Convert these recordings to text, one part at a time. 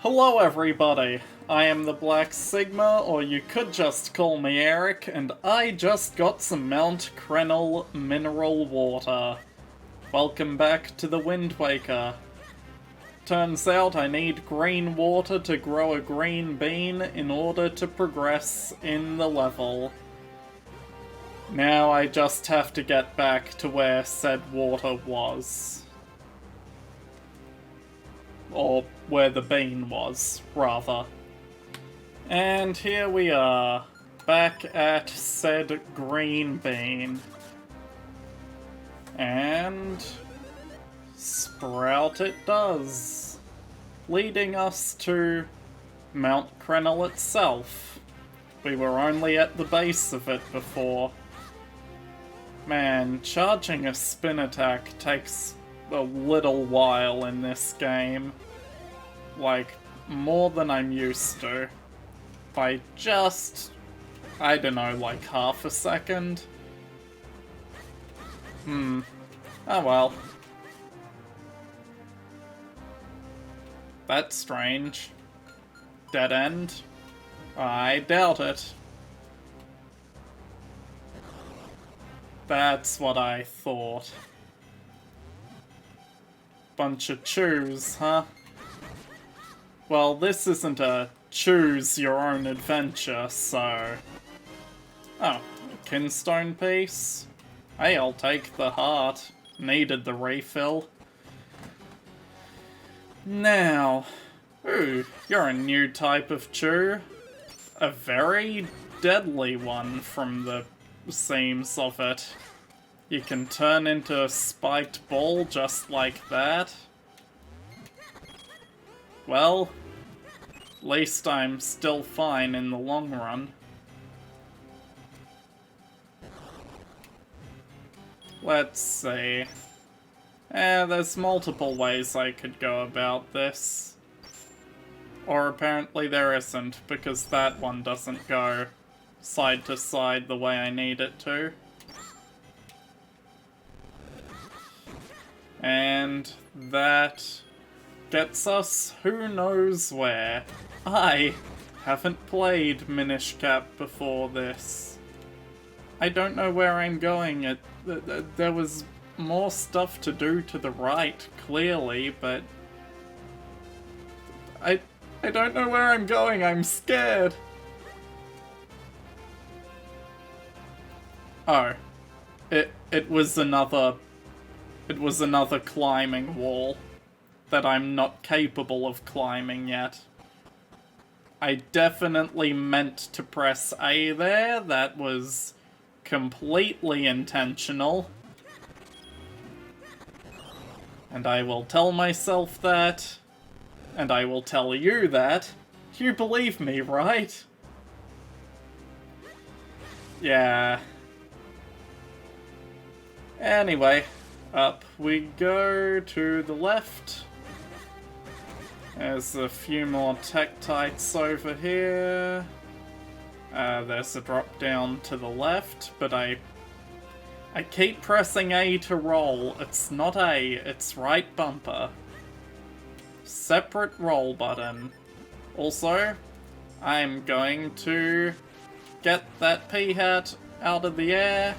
Hello everybody, I am the Black Sigma, or you could just call me Eric, and I just got some Mt Crenel mineral water. Welcome back to the Wind Waker. Turns out I need green water to grow a green bean in order to progress in the level. Now I just have to get back to where said water was. Or where the bean was, rather. And here we are, back at said green bean. And sprout it does, leading us to Mt Crenel itself. We were only at the base of it before. Man, charging a spin attack takes a little while in this game. Like, more than I'm used to. By just, I don't know, like half a second? Oh well. That's strange. Dead end? I doubt it. That's what I thought. Bunch of chews, huh? Well, this isn't a choose-your-own-adventure, so... Oh, a kinstone piece? Hey, I'll take the heart. Needed the refill. Now... Ooh, you're a new type of chew. A very deadly one from the seams of it. You can turn into a spiked ball just like that. Well, at least I'm still fine in the long run. Let's see. There's multiple ways I could go about this. Or apparently there isn't, because that one doesn't go side to side the way I need it to. And that gets us who knows where. I haven't played Minish Cap before this. I don't know where I'm going. There was more stuff to do to the right, clearly, but I don't know where I'm going. I'm scared. Oh, it was another climbing wall that I'm not capable of climbing yet. I definitely meant to press A there. That was completely intentional. And I will tell myself that, and I will tell you that. You believe me, right? Yeah. Anyway, up we go to the left. There's a few more Tektites over here. There's a drop down to the left, but I keep pressing A to roll. It's not A, it's right bumper. Separate roll button. Also, I'm going to get that P-hat out of the air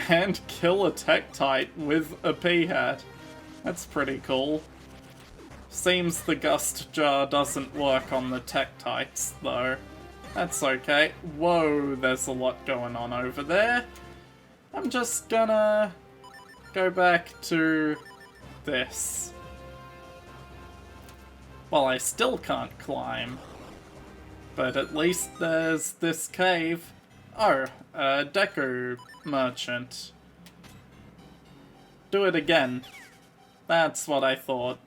and kill a Tektite with a P-hat. That's pretty cool. Seems the Gust Jar doesn't work on the Tektites, though. That's okay. Whoa, there's a lot going on over there. I'm just gonna go back to this. Well, I still can't climb. But at least there's this cave. Oh, a Deku merchant. Do it again. That's what I thought.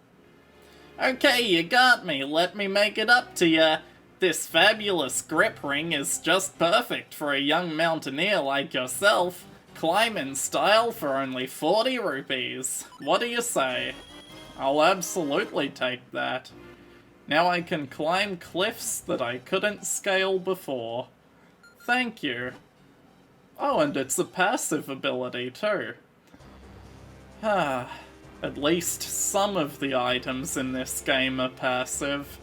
Okay, you got me. Let me make it up to ya. This fabulous grip ring is just perfect for a young mountaineer like yourself. Climb in style for only 40 rupees. What do you say? I'll absolutely take that. Now I can climb cliffs that I couldn't scale before. Thank you. Oh, and it's a passive ability too. At least some of the items in this game are passive.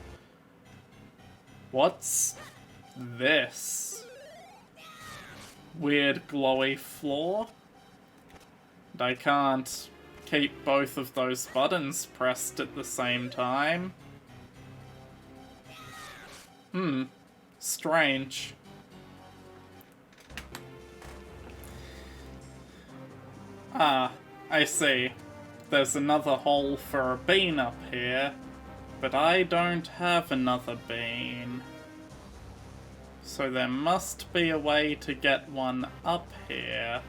What's this? Weird glowy floor? And I can't keep both of those buttons pressed at the same time. Strange. Ah, I see. There's another hole for a bean up here, but I don't have another bean. So there must be a way to get one up here.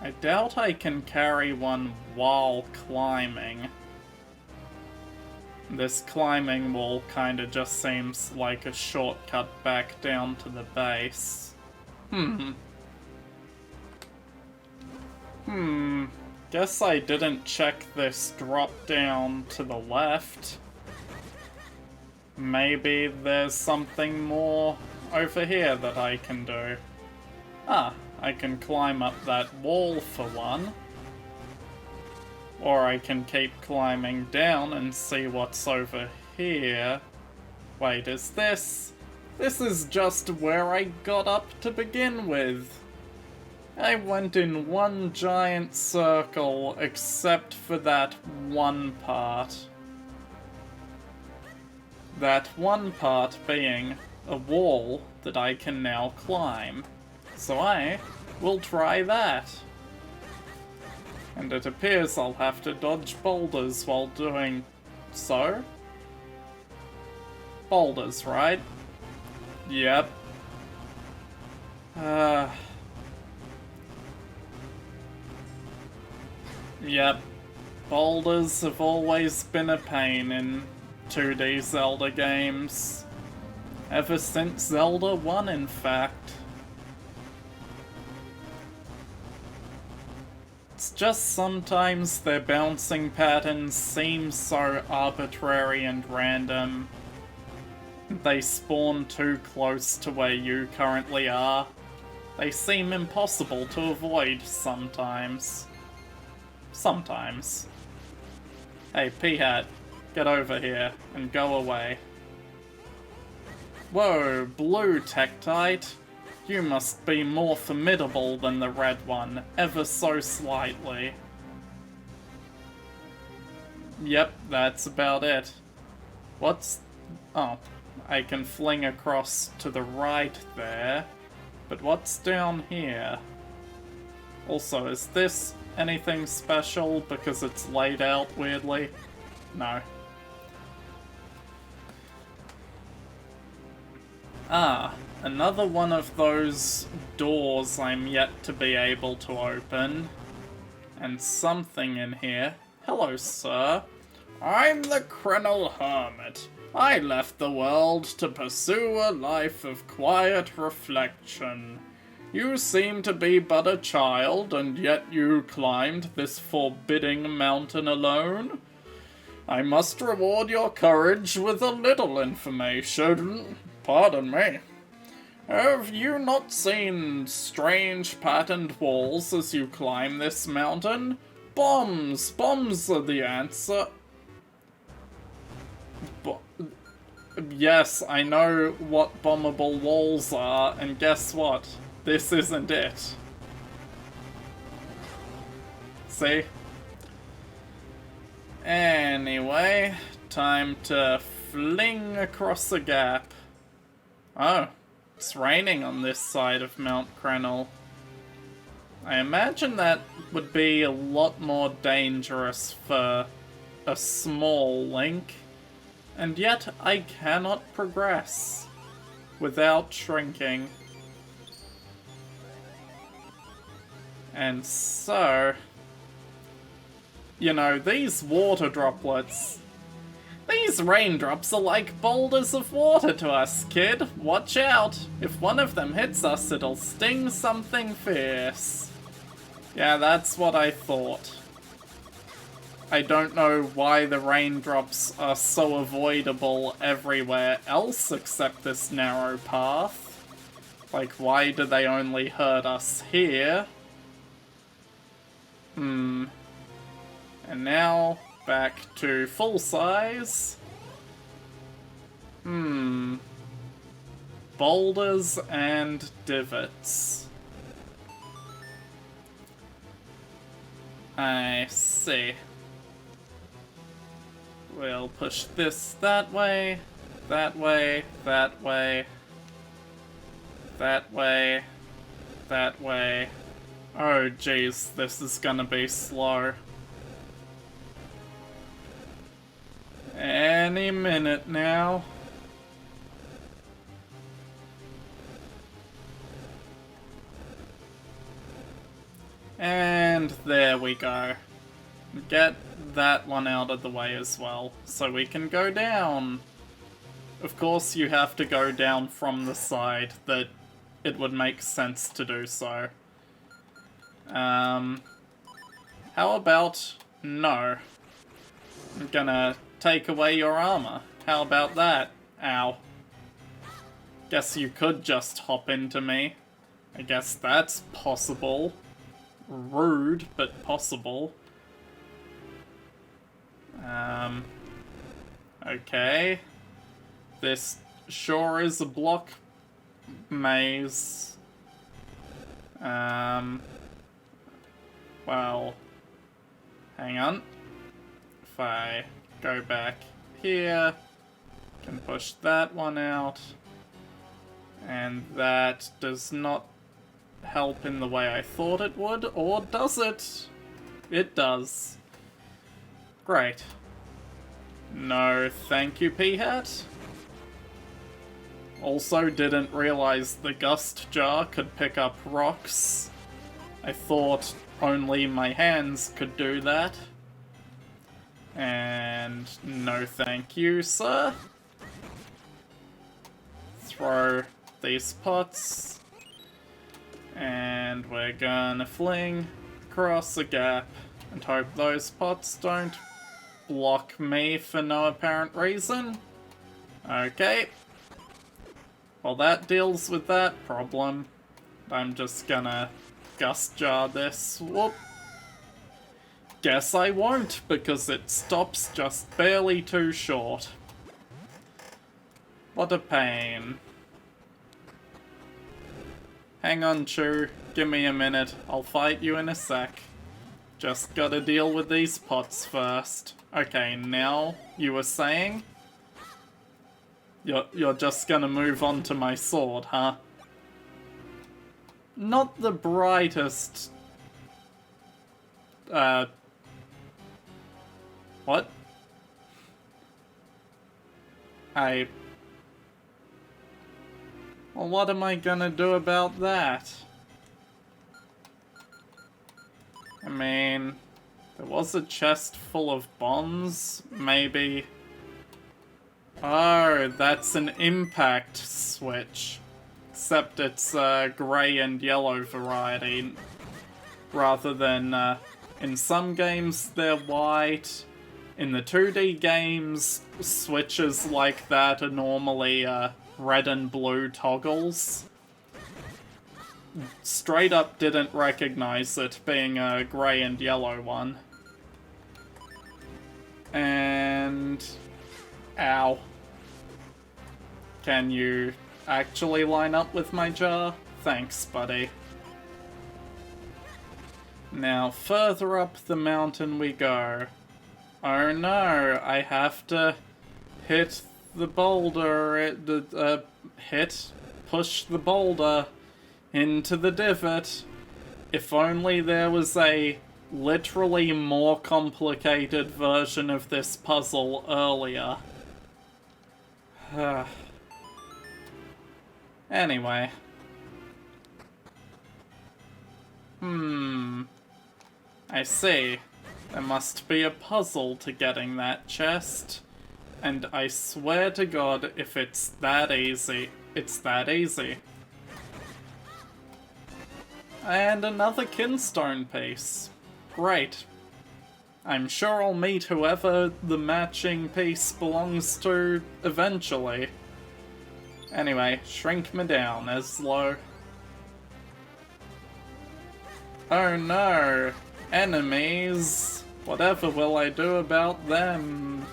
I doubt I can carry one while climbing. This climbing wall kinda just seems like a shortcut back down to the base. Guess I didn't check this drop down to the left. Maybe there's something more over here that I can do. Ah, I can climb up that wall for one. Or I can keep climbing down and see what's over here. Wait, is this? This is just where I got up to begin with. I went in one giant circle except for that one part. That one part being a wall that I can now climb. So I will try that. And it appears I'll have to dodge boulders while doing so. Boulders, right? Yep. Yep. Boulders have always been a pain in 2D Zelda games. Ever since Zelda 1, in fact. It's just sometimes their bouncing patterns seem so arbitrary and random. They spawn too close to where you currently are. They seem impossible to avoid sometimes. Sometimes. Hey, P-Hat, get over here and go away. Whoa, blue Tektite. You must be more formidable than the red one, ever so slightly. Yep, that's about it. What's... oh, I can fling across to the right there. But what's down here? Also, is this anything special because it's laid out weirdly? No. Ah, another one of those doors I'm yet to be able to open. And something in here. Hello, sir. I'm the Crenel Hermit. I left the world to pursue a life of quiet reflection. You seem to be but a child, and yet you climbed this forbidding mountain alone? I must reward your courage with a little information. Pardon me. Have you not seen strange patterned walls as you climb this mountain? Bombs! Bombs are the answer. Yes, I know what bombable walls are, and guess what? This isn't it. See? Anyway, time to fling across the gap. Oh, it's raining on this side of Mt Crenel. I imagine that would be a lot more dangerous for a small Link, and yet I cannot progress without shrinking. And so, you know, these water droplets, these raindrops are like boulders of water to us, kid. Watch out. If one of them hits us, it'll sting something fierce. Yeah, that's what I thought. I don't know why the raindrops are so avoidable everywhere else except this narrow path. Like, why do they only hurt us here? And now, back to full size. Boulders and divots. I see. We'll push this that way, that way, that way, that way, that way. Oh jeez, this is gonna be slow. Any minute now. And there we go. Get that one out of the way as well, so we can go down. Of course you have to go down from the side that it would make sense to do so. How about no? I'm gonna take away your armor. How about that? Ow. Guess you could just hop into me. I guess that's possible. Rude, but possible. Okay. This sure is a block maze. Well, hang on. If I go back here, can push that one out. And that does not help in the way I thought it would, or does it? It does. Great. No, thank you, P-Hat. Also didn't realize the gust jar could pick up rocks. I thought only my hands could do that. And no thank you, sir. Throw these pots. And we're gonna fling across a gap and hope those pots don't block me for no apparent reason. Okay. Well, that deals with that problem. I'm just gonna gust jar this. Whoop. Guess I won't, because it stops just barely too short. What a pain. Hang on, Chew. Give me a minute. I'll fight you in a sec. Just gotta deal with these pots first. Okay, now, you were saying? You're just gonna move on to my sword, huh? Not the brightest... What? Well, what am I gonna do about that? I mean, there was a chest full of bombs, maybe. Oh, that's an impact switch. Except it's grey and yellow variety. Rather than, in some games they're white. In the 2D games, switches like that are normally, red and blue toggles. Straight up didn't recognize it being a grey and yellow one. And... ow. Can you actually line up with my jar? Thanks, buddy. Now, further up the mountain we go. Oh no, I have to hit the boulder, push the boulder into the divot. If only there was a literally more complicated version of this puzzle earlier. Anyway. I see. There must be a puzzle to getting that chest. And I swear to God, if it's that easy, it's that easy. And another kinstone piece. Great. I'm sure I'll meet whoever the matching piece belongs to eventually. Anyway, shrink me down, Eslo. Oh no! Enemies! Whatever will I do about them?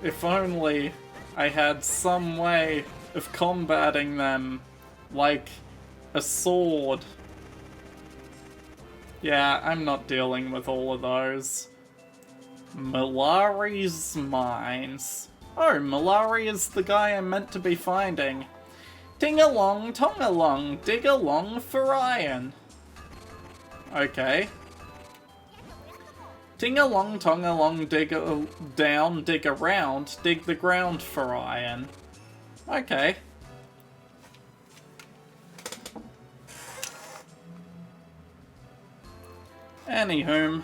If only I had some way of combating them, like a sword. Yeah, I'm not dealing with all of those. Melari's mines. Oh, Melari is the guy I'm meant to be finding. Ting-along, tong-along, dig-along for iron. Okay. Ting-along, tong-along, dig down, dig around, dig the ground for iron. Okay. Anywho,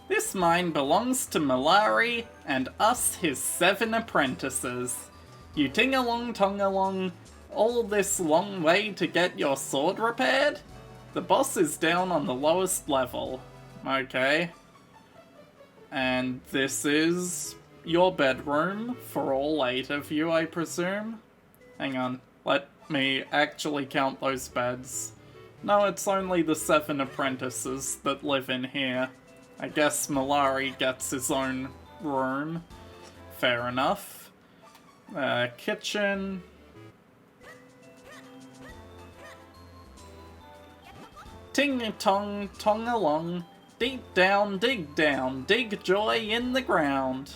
this mine belongs to Melari and us, his 7 apprentices. You ting-along, tong-along, all this long way to get your sword repaired? The boss is down on the lowest level. Okay. And this is your bedroom for all 8 of you, I presume? Hang on, let me actually count those beds. No, it's only the 7 apprentices that live in here. I guess Melari gets his own room. Fair enough. Kitchen. Ting-tong, tong-along. Deep down, dig joy in the ground.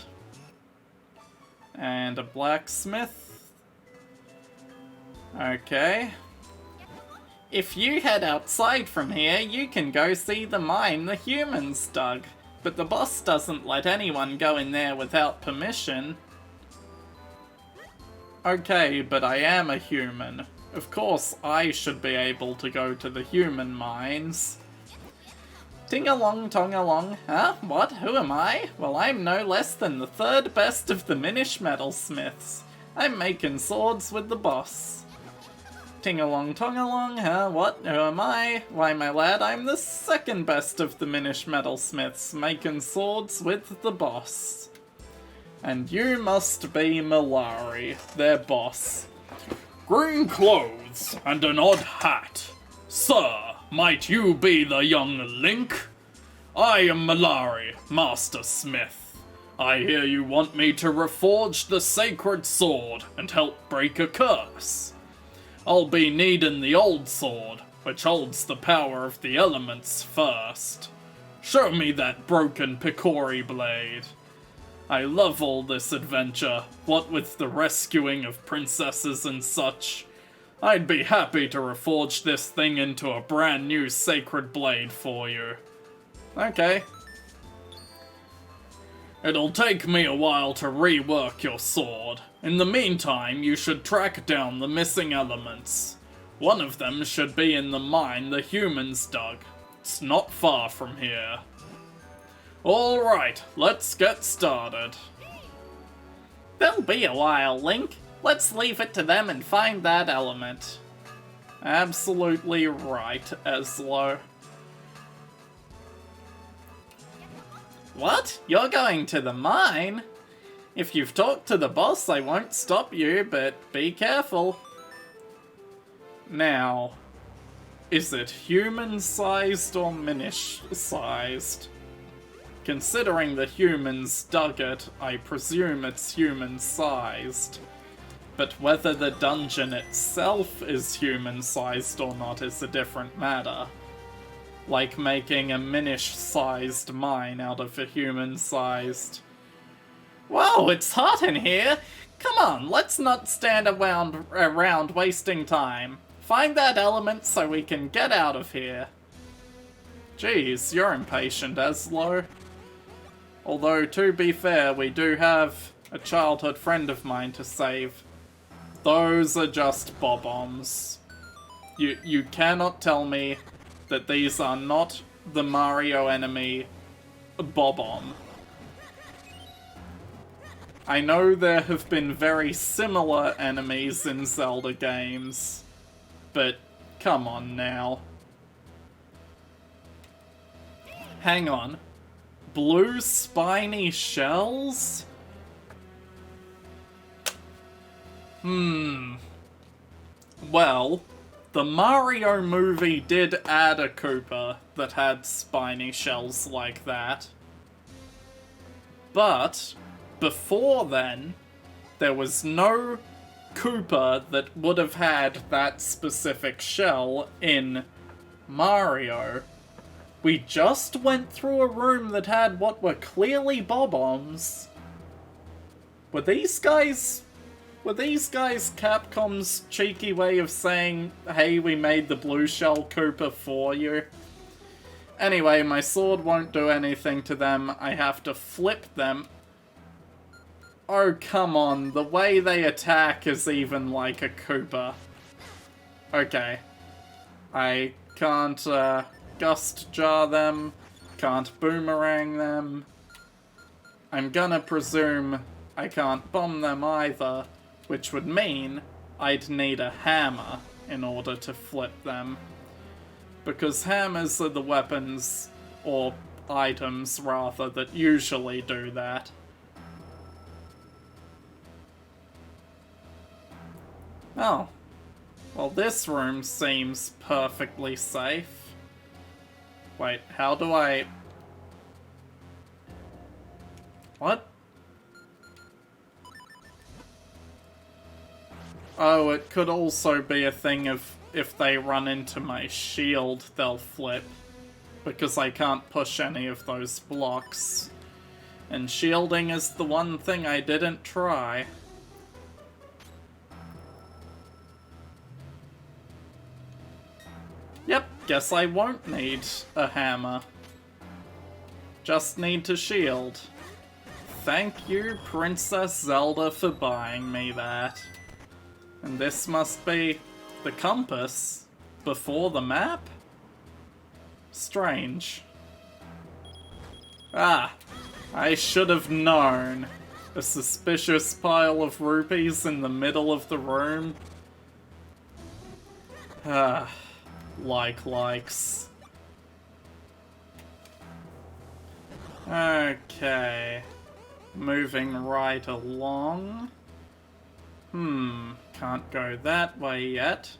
And a blacksmith. Okay. If you head outside from here, you can go see the mine the humans dug. But the boss doesn't let anyone go in there without permission. Okay, but I am a human. Of course, I should be able to go to the human mines. Ting-along, tong-along. Huh? What? Who am I? Well, I'm no less than the 3rd best of the Minish metalsmiths. I'm making swords with the boss. Ting-along, tong-along, huh? What? Who am I? Why, my lad, I'm the 2nd best of the Minish metalsmiths, making swords with the boss. And you must be Melari, their boss. Green clothes and an odd hat. Sir, might you be the young Link? I am Melari, Master Smith. I hear you want me to reforge the sacred sword and help break a curse. I'll be needing the old sword, which holds the power of the elements first. Show me that broken Picori Blade. I love all this adventure, what with the rescuing of princesses and such. I'd be happy to reforge this thing into a brand new sacred blade for you. Okay. It'll take me a while to rework your sword. In the meantime, you should track down the missing elements. One of them should be in the mine the humans dug. It's not far from here. Alright, let's get started. There'll be a while, Link. Let's leave it to them and find that element. Absolutely right, Eslo. What? You're going to the mine? If you've talked to the boss, I won't stop you, but be careful. Now, is it human-sized or Minish-sized? Considering the humans dug it, I presume it's human-sized. But whether the dungeon itself is human-sized or not is a different matter. Like making a Minish-sized mine out of a human-sized. Whoa, it's hot in here! Come on, let's not stand around wasting time. Find that element so we can get out of here. Jeez, you're impatient, Eslo. Although, to be fair, we do have a childhood friend of mine to save. Those are just bob-ombs. You cannot tell me that these are not the Mario enemy bob-omb. I know there have been very similar enemies in Zelda games, but come on now. Hang on. Blue spiny shells? Well, the Mario movie did add a Koopa that had spiny shells like that. But before then, there was no Koopa that would have had that specific shell in Mario. We just went through a room that had what were clearly bob-ombs. Were these guys Capcom's cheeky way of saying, hey, we made the blue shell Koopa for you? Anyway, my sword won't do anything to them. I have to flip them. Oh, come on. The way they attack is even like a Koopa. Okay. I can't, Gust Jar them. Can't Boomerang them. I'm gonna presume I can't bomb them either, which would mean I'd need a hammer in order to flip them. Because hammers are the weapons, or items rather, that usually do that. Oh. Well, this room seems perfectly safe. Wait, how do I... What? Oh, it could also be a thing of if they run into my shield, they'll flip. Because I can't push any of those blocks. And shielding is the one thing I didn't try. Yep, guess I won't need a hammer. Just need to shield. Thank you, Princess Zelda, for buying me that. And this must be the compass before the map? Strange. Ah, I should have known. A suspicious pile of rupees in the middle of the room. Ah, likes. Okay. Moving right along. Can't go that way yet.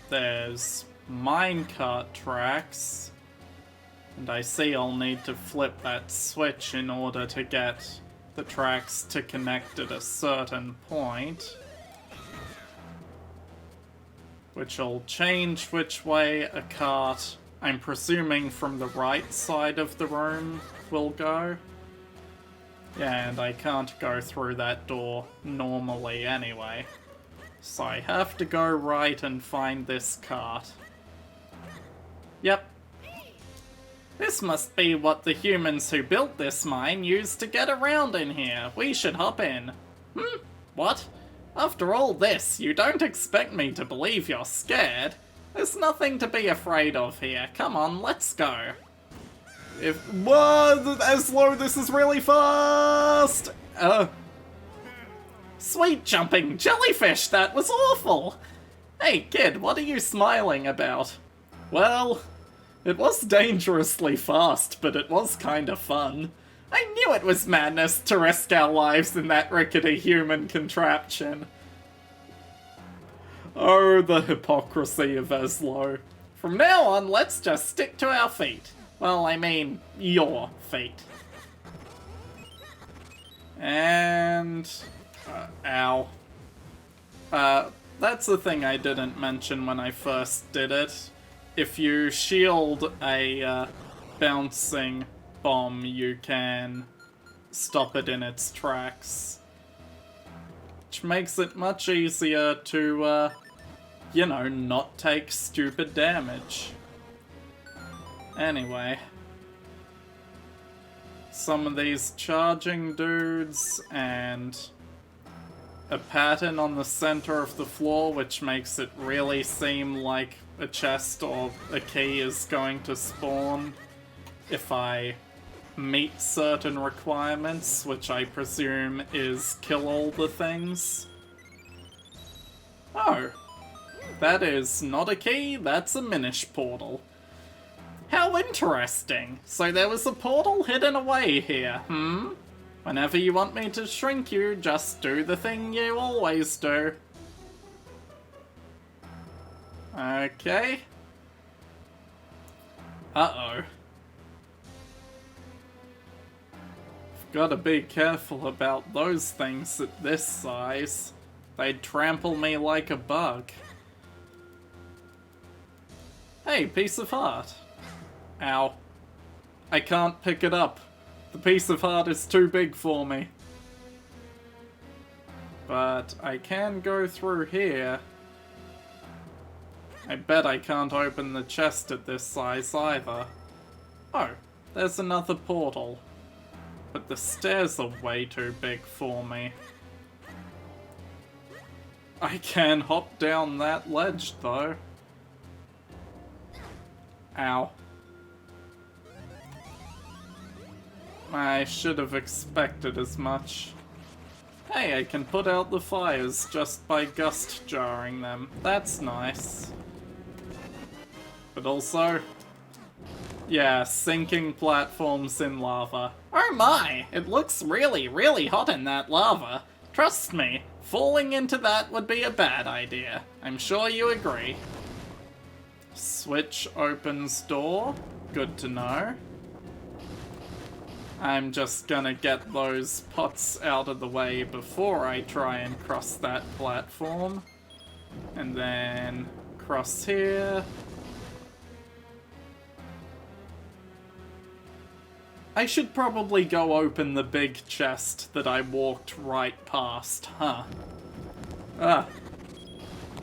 There's minecart tracks. And I see I'll need to flip that switch in order to get the tracks to connect at a certain point. Which'll change which way a cart, I'm presuming from the right side of the room, will go. Yeah, and I can't go through that door normally anyway. So I have to go right and find this cart. Yep. This must be what the humans who built this mine used to get around in here. We should hop in. What? After all this, you don't expect me to believe you're scared. There's nothing to be afraid of here. Come on, let's go. Whoa, Eslo, this is really fast! Sweet jumping jellyfish, that was awful! Hey kid, what are you smiling about? Well, it was dangerously fast, but it was kinda fun. I knew it was madness to risk our lives in that rickety human contraption. Oh, the hypocrisy of Eslo. From now on, let's just stick to our feet. Well, I mean, your feet. And... ow. That's the thing I didn't mention when I first did it. If you shield a bouncing bomb, you can stop it in its tracks. Which makes it much easier to, you know, not take stupid damage. Anyway. Some of these charging dudes, and a pattern on the center of the floor which makes it really seem like a chest or a key is going to spawn if I meet certain requirements, which I presume is kill all the things. Oh. That is not a key, that's a Minish portal. How interesting! So there was a portal hidden away here, Whenever you want me to shrink you, just do the thing you always do. Okay. Uh-oh. Gotta be careful about those things at this size. They'd trample me like a bug. Hey, piece of heart. Ow. I can't pick it up. The piece of heart is too big for me. But I can go through here. I bet I can't open the chest at this size either. Oh, there's another portal. But the stairs are way too big for me. I can hop down that ledge though. Ow. I should have expected as much. Hey, I can put out the fires just by gust jarring them. That's nice. But also, yeah, sinking platforms in lava. Oh my! It looks really, really hot in that lava. Trust me, falling into that would be a bad idea. I'm sure you agree. Switch opens door. Good to know. I'm just gonna get those pots out of the way before I try and cross that platform. And then cross here. I should probably go open the big chest that I walked right past, huh? Ah.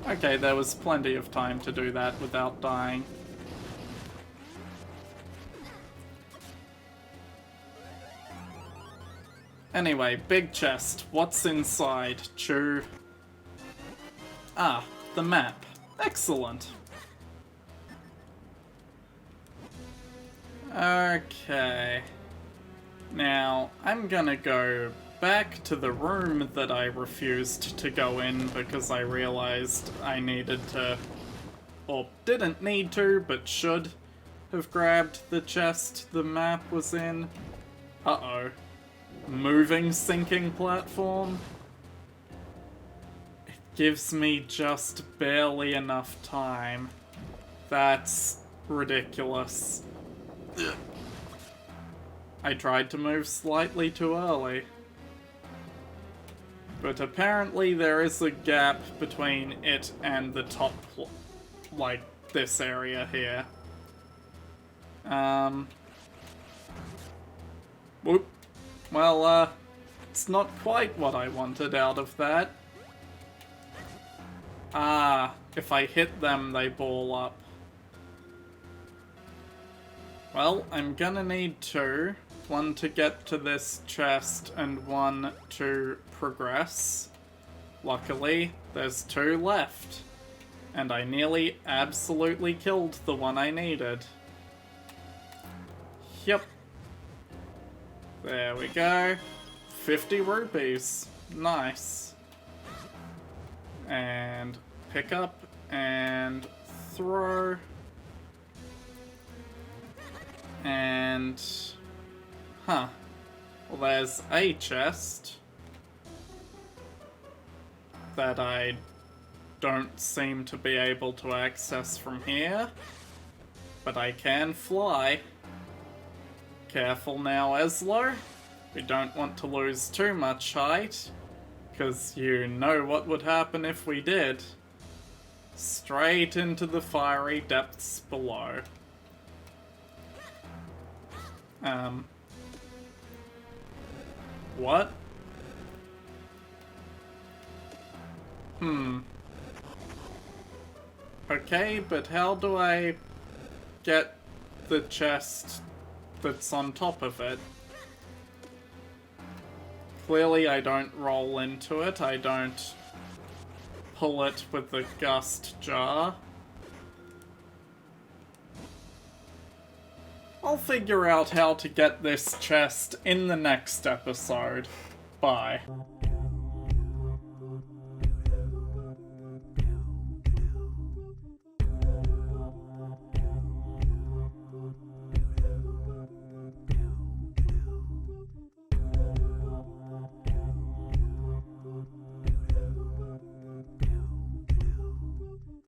Okay, there was plenty of time to do that without dying. Anyway, big chest. What's inside? Chew. Ah, the map. Excellent. Okay. Now, I'm gonna go back to the room that I refused to go in because I realized I needed to, or didn't need to, but should have grabbed the chest the map was in. Uh-oh. Moving sinking platform? It gives me just barely enough time. That's ridiculous. Ugh. I tried to move slightly too early. But apparently there is a gap between it and the top, like, this area here. Whoop. Well, it's not quite what I wanted out of that. Ah, if I hit them, they ball up. Well, I'm gonna need two. One to get to this chest and one to progress. Luckily, there's two left. And I nearly absolutely killed the one I needed. Yep. There we go. 50 rupees. Nice. And pick up and throw. And... huh. Well, there's a chest that I don't seem to be able to access from here. But I can fly. Careful now, Eslo. We don't want to lose too much height, because you know what would happen if we did. Straight into the fiery depths below. What? Okay, but how do I get the chest that's on top of it? Clearly I don't roll into it, I don't pull it with the gust jar. I'll figure out how to get this chest in the next episode. Bye.